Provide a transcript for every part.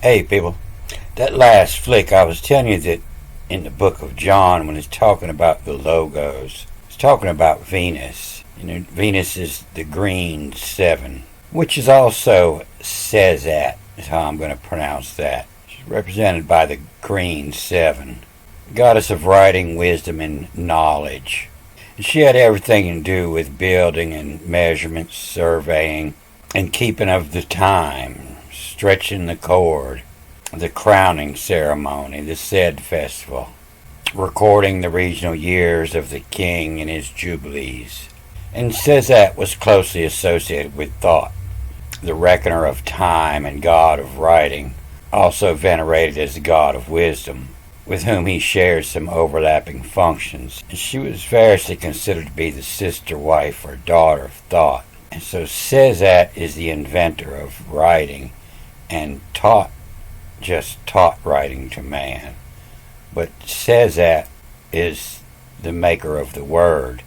Hey, people. That last flick, I was telling you that in the book of John, when it's talking about the logos, it's talking about Venus. Venus is the green seven, which is also Sezat, is how I'm going to pronounce that. She's represented by the green seven, goddess of writing, wisdom, and knowledge. And she had everything to do with building and measurements, surveying, and keeping of the time, stretching the cord, the crowning ceremony, the said festival, recording the regional years of the king and his jubilees. And Sezat was closely associated with thought, the reckoner of time and god of writing, also venerated as the god of wisdom, with whom he shares some overlapping functions. And she was variously considered to be the sister, wife, or daughter of thought. And so Sezat is the inventor of writing and just taught writing to man. But Sezat is the maker of the word.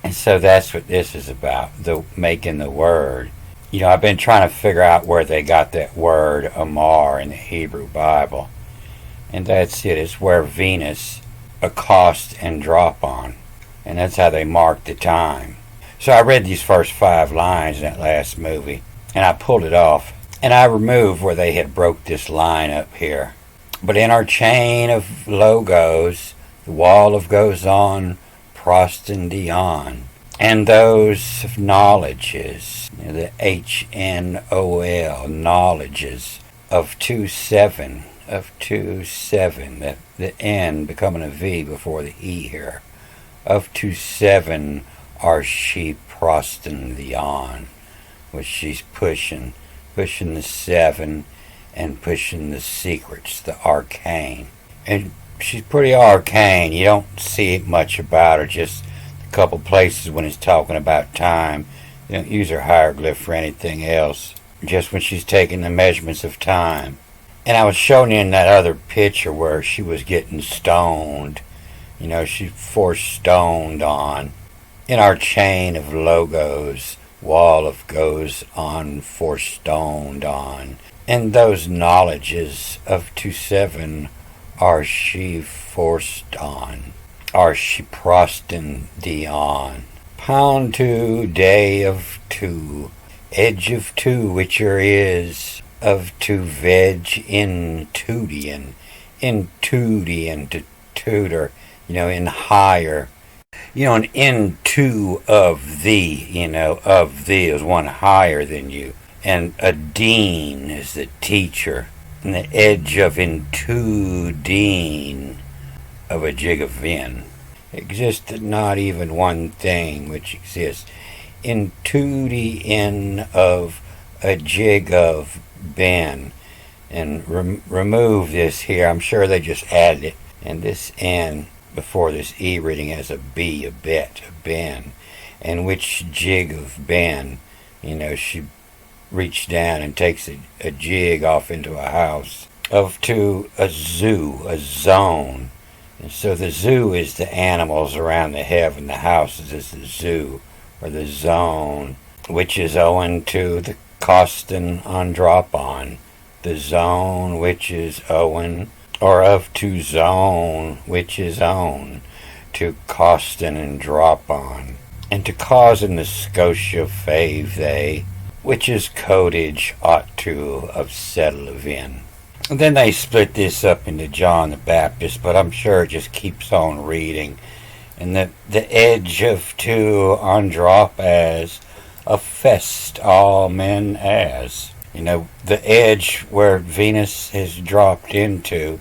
And so that's what this is about, the making the word. I've been trying to figure out where they got that word Amar in the Hebrew Bible. And that's it. It's where Venus accosts and drop on. And that's how they mark the time. So I read these first 5 lines in that last movie, and I pulled it off. And I removed where they had broke this line up here. But in our chain of logos, the wall of goes on, Prostin Dion, and those of knowledges, the HNOL, knowledges, of 2-7, the N becoming a V before the E here, of 2-7 are she Prostin Dion, which she's pushing the 7 and pushing the secrets, the arcane. And she's pretty arcane. You don't see much about her, just a couple places when it's talking about time. You don't use her hieroglyph for anything else, just when she's taking the measurements of time. And I was showing you in that other picture where she was getting stoned. She forced stoned on. In our chain of logos, wall of goes on, forestoned on. And those knowledges of 2-7 are she forced on, are she prostin dion. Pound 2, day of 2, edge of 2, which is of 2 veg intudian to tutor, in higher. An into of thee, of thee is one higher than you. And a dean is the teacher. And the edge of into dean of a jig of vin. Existed not even one thing which exists. Into the in of a jig of ben. And remove this here. I'm sure they just added it. And this n before this E reading as a B, a bet, a ben. And which jig of ben, she reached down and takes a jig off into a house. Of to a zoo, a zone. And so the zoo is the animals around the heaven. The houses is the zoo, or the zone, which is owing to the costin on drop on. The zone which is owing, or of to zone, which is own, to costin and drop on, and to cause in the Scotia fave they, which is codage ought to of settle of in. And then they split this up into John the Baptist, but I'm sure it just keeps on reading. And the edge of 2 on drop as a fest all men as. The edge where Venus has dropped into,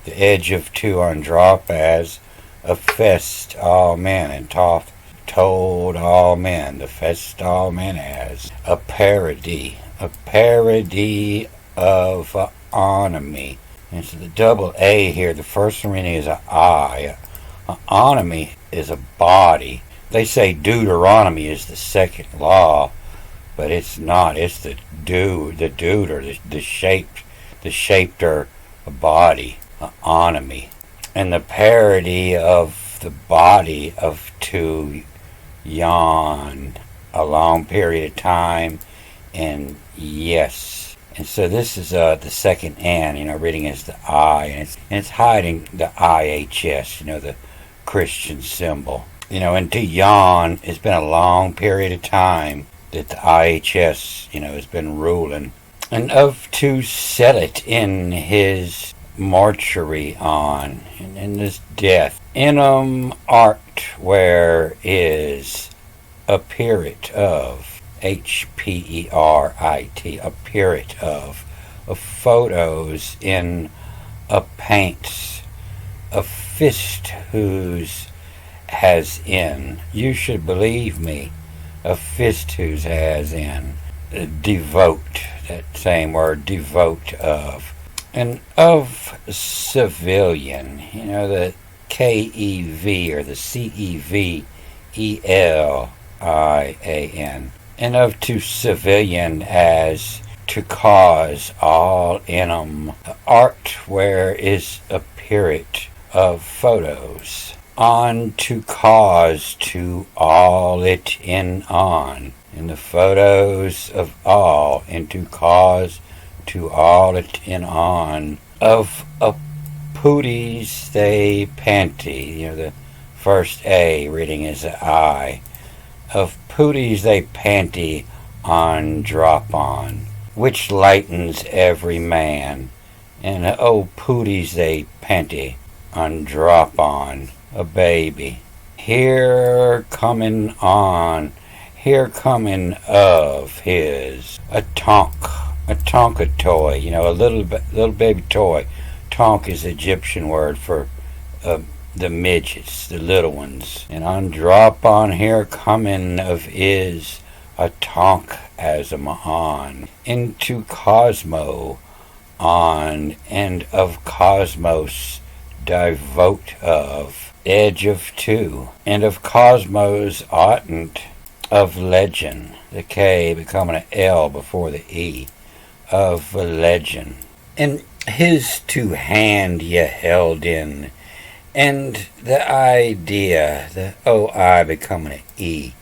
the edge of 2 on drop as a fest all men, and told all men, the fest all men as a parody of onomy. And so the double A here, the first one is an I. Onomy is a body. They say Deuteronomy is the second law, but it's not. It's the deuter, the shaped a body, onomy. And the parody of the body of 2 yawn, a long period of time, and yes, And so this is the second N, reading as the I, and it's hiding the IHS, the Christian symbol. And to yawn, it's been a long period of time that the IHS, has been ruling. And of to set it in his mortuary on, in his death. In art where is a period of HPERIT, a period of photos in a paints, a fist whose has in, you should believe me, a fist whose has in, devote, that same word, devote of, and of civilian, the KEV or the CEVELIAN, and of to civilian as to cause all in 'em. Art where is a period of photos on to cause to all it in on, in the photos of all into cause to all it in on, of a pooties they panty, the first A reading as a I, of pooties they panty on drop on, which lightens every man, and oh pooties they panty on drop on, a baby. Here coming of his, a tonka toy, a little baby toy. Tonk is the Egyptian word for the midgets, the little ones. And on drop on here coming of is a tonk as a on, into Cosmo on, and of Cosmos devote of, edge of two, and of Cosmos oughtn't, of legend, the K becoming an L before the E, of a legend. And his two hand ye held in, and the idea, the OI becoming an E,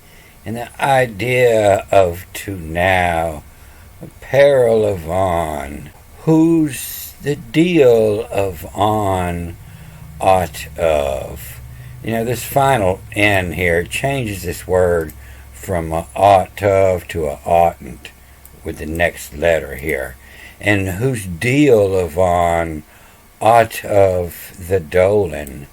and the idea of to now, a peril of on, who's the deal of on ought of. This final N here changes this word from a ought of to a oughtn't with the next letter here. And whose deal of on ought of the doling,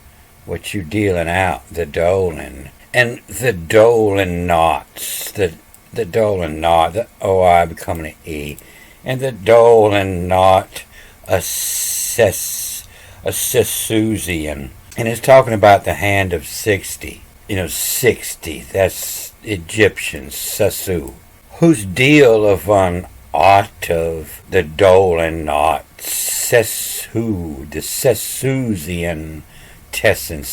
what you dealing out, the doling, and the doling knots, the doling knot, the OI becoming an E, and the doling knot, a Sessusian, and it's talking about the hand of 60. 60, that's Egyptian, Sessu. Whose deal of an ought of the doling knot, Sessu, the Sessusian tessin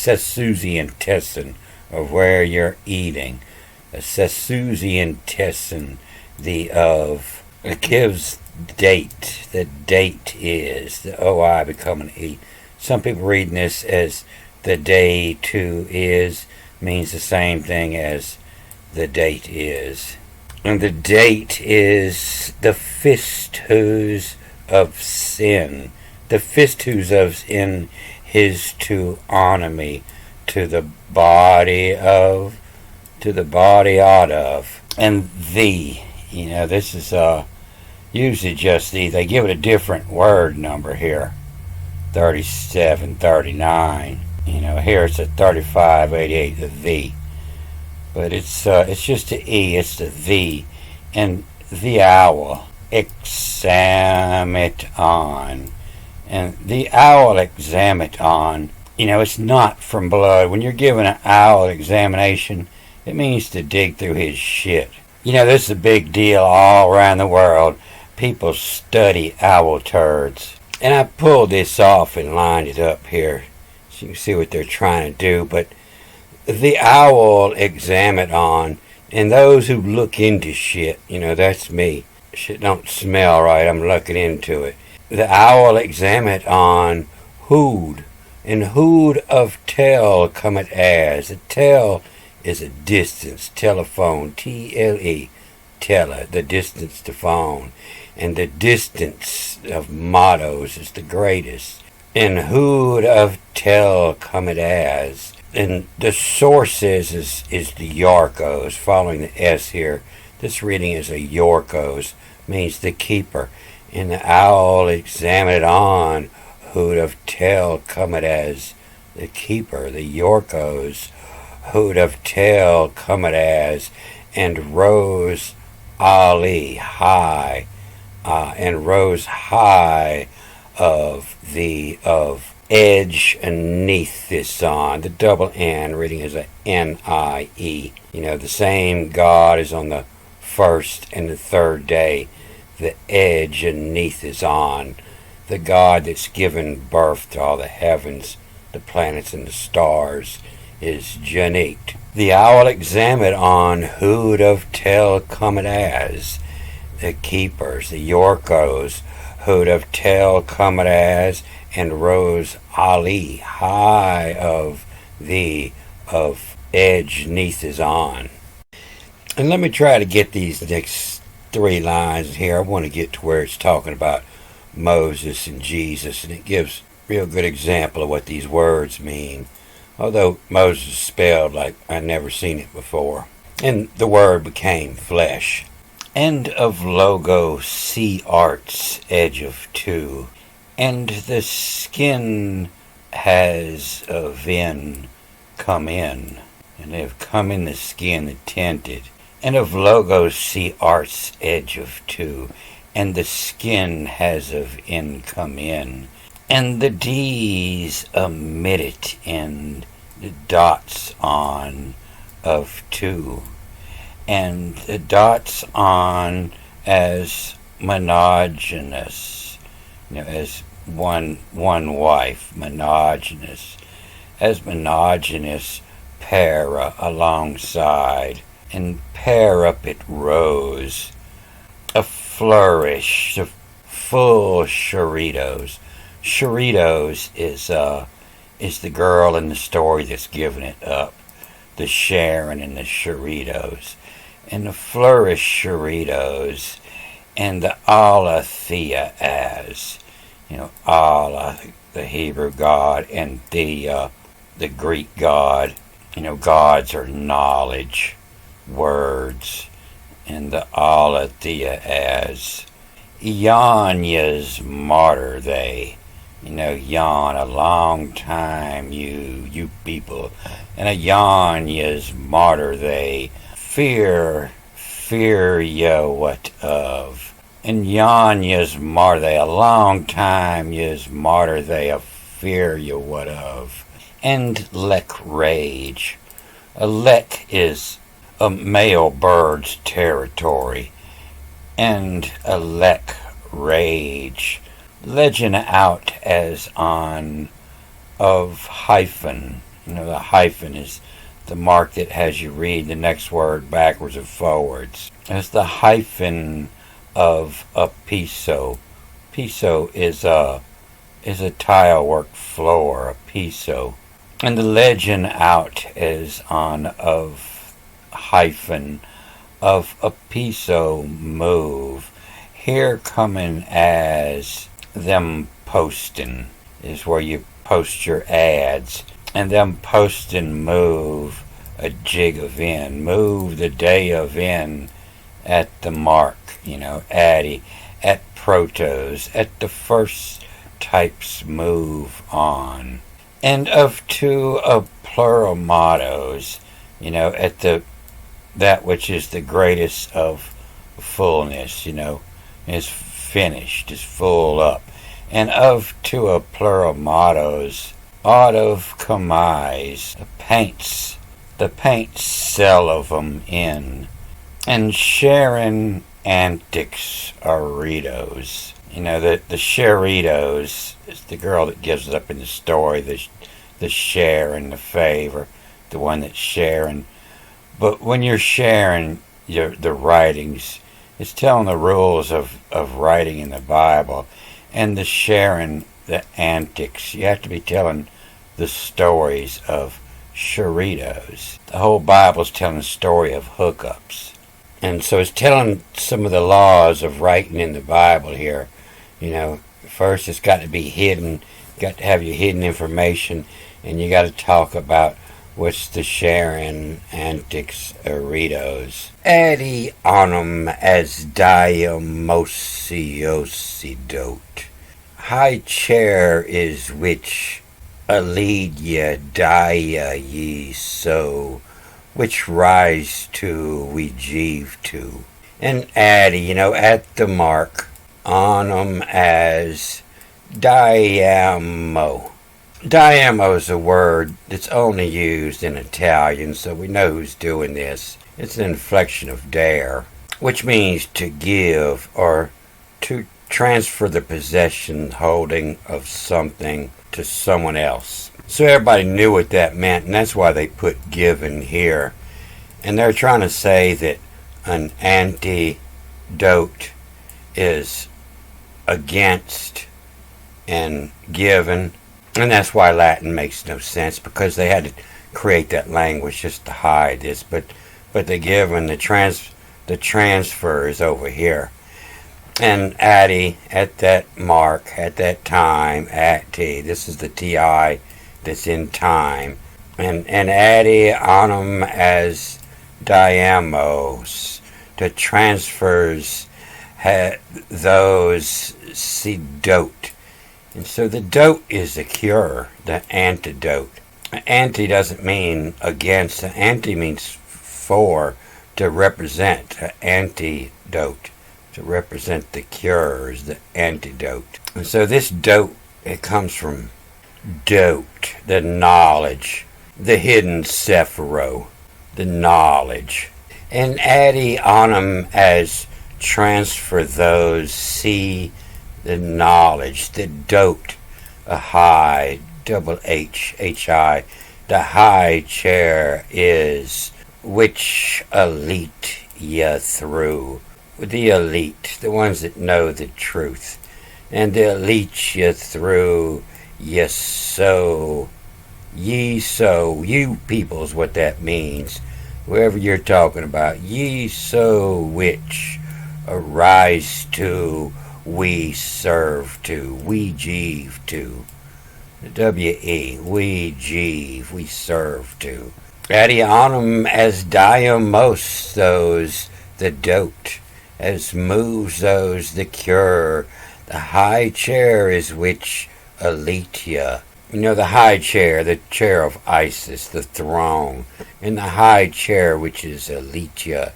of where you're eating. A Sessusian tessin, the of, it gives date, the date is, the OI becoming E. Some people reading this as the day to is means the same thing as the date is. And the date is the fistus of sin. The fistus of sin his to onomy, to the body out of. And the, this is usually just the, they give it a different word number here. 37, 39. Here it's a 35, 88, the V. But it's just the E, it's the V. And the owl, examit on. And the owl examit on, it's not from blood. When you're giving an owl examination, it means to dig through his shit. This is a big deal all around the world. People study owl turds. And I pulled this off and lined it up here so you can see what they're trying to do. But the owl examine on, and those who look into shit, that's me. Shit don't smell right, I'm looking into it. The owl examine on hood, and hood of tell cometh as. A tell is a distance, telephone, TLE, teller, the distance to phone. and the distance of mottos is the greatest. And who'd of tell come it as? And the source is the Yorkos, following the S here. This reading is a Yorkos, means the keeper. And the owl examined it on, who'd of tell come it as? The keeper, the Yorkos, who'd of tell come it as? And rose Ali high, and rose high of edge beneath this on. The double N reading is a N-I-E. The same God is on the first and the third day. The edge beneath is on. The God that's given birth to all the heavens, the planets, and the stars is Janit. The owl examined on who'd of tell come it as? The keepers, the Yorkos, who'd of tell come it as? And rose Ali high of edge neath is on. And let me try to get these next three lines here. I want to get to where it's talking about Moses and Jesus, and it gives a real good example of what these words mean. Although Moses spelled like I'd never seen it before. And the word became flesh. End of logo sea arts edge of two. And the skin has a vein come in. And they've come in the skin, the tinted. And of logo see art's edge of two. And the skin has of in come in. And the D's omit it, and the dots on of two. And the dots on as monogynous, as one wife, monogynous, as monogynous para alongside, and pair up it rose, a flourish, of full choritos. Choritos is the girl in the story that's giving it up, the Sharon and the Choritos, and the flourish Choritos, and the Aletheia as, Allah, the Hebrew God, and the Greek God. Gods are knowledge, words, and the Aletheia as Ianya's martyr they. Yon, a long time, you people, and a Yanya's martyr they. Fear ya what of. And Yanya's martyr they, a long time ya's martyr they, a fear ya what of. And lek rage. A lek is a male bird's territory, and a lek rage. Legend out as on of hyphen. The hyphen is the mark that has you read the next word backwards and forwards. It's the hyphen of a piso. Piso is a tile work floor, a piso. And the legend out is on of hyphen of a piso move. Here coming as them postin' is where you post your ads, and them postin' move a jig of in, move the day of in at the mark, at protos, at the first types move on, and of two of plural mottos, at that which is the greatest of fullness, is finished, is full up. And of two of plural mottos, out of kamais, the paints sell of 'em in, and sharing antics aritos. The Sharitos is the girl that gives it up in the story, the share and the favor, the one that's sharing. But when you're sharing the writings, it's telling the rules of writing in the Bible, and the sharing the antics. You have to be telling the stories of Sharitos. The whole Bible's telling the story of hookups. And so it's telling some of the laws of writing in the Bible here. First it's got to be hidden, got to have your hidden information, and you got to talk about what's the sharing antics Eritos. Addy onum as diamosiodote. High chair is which aledia dia ye so, which rise to we jeeve to. And Addy, at the mark, onum as diamo. Diamo is a word that's only used in Italian, so we know who's doing this. It's an inflection of dare, which means to give or to transfer the possession, holding of something to someone else. So everybody knew what that meant, and that's why they put given here. And they're trying to say that an antidote is against and given. And that's why Latin makes no sense, because they had to create that language just to hide this. But the given, the transfer is over here. And Addy, at that mark, at that time, at T, this is the TI that's in time. And Addy onum as diamos, the transfers those see dote. And so the dote is a cure, the antidote. Anti doesn't mean against. Anti means for, to represent. Antidote, to represent the cures, the antidote. And so this dote, it comes from dote, the knowledge, the hidden sephiro, the knowledge. And addy onum as transfer those, see the knowledge, the dote, a high, double H, H-I, the high chair is, which elite ye through. The elite, the ones that know the truth. And the elite ye through, ye so, you people is what that means. Whoever you're talking about, ye so which arise to, we serve to, we jeeve to. The W-E, we jeeve, we serve to. Adionum as diamos those, the dote, as moves those, the cure. The high chair is which aletia. The high chair, the chair of Isis, the throne. And the high chair, which is aletia.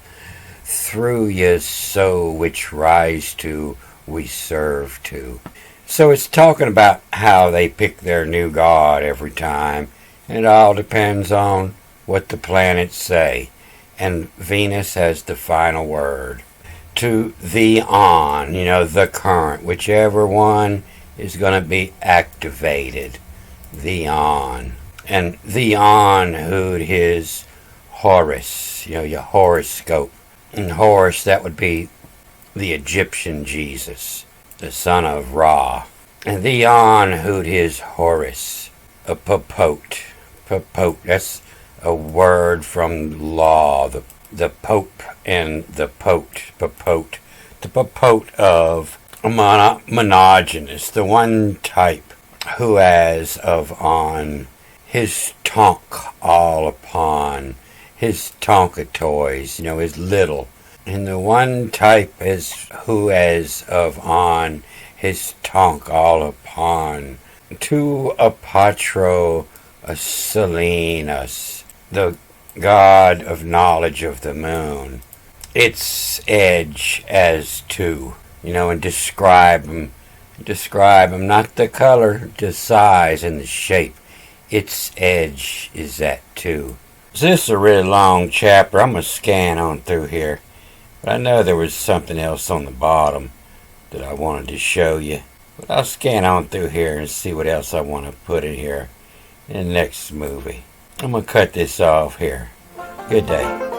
Through ye so, which rise to, we serve to. So it's talking about how they pick their new god every time. And it all depends on what the planets say. And Venus has the final word. To the on, the current, whichever one is going to be activated. The on. And the on who'd his Horus, your horoscope. And Horus, that would be the Egyptian Jesus, the son of Ra. And the on who'd his Horus, a popote. Popote, that's a word from law, the pope and the popote. The popote of monogynous, the one type who has of on his tonk all upon, his tonka toys, his little. And the one type is who has of on his tonk all upon. To apatro Selenas, the god of knowledge of the moon. Its edge as to, and describe them, not the color, the size and the shape. Its edge is that too. This is a really long chapter. I'm going to scan on through here. But I know there was something else on the bottom that I wanted to show you. But I'll scan on through here and see what else I want to put in here in the next movie. I'm going to cut this off here. Good day.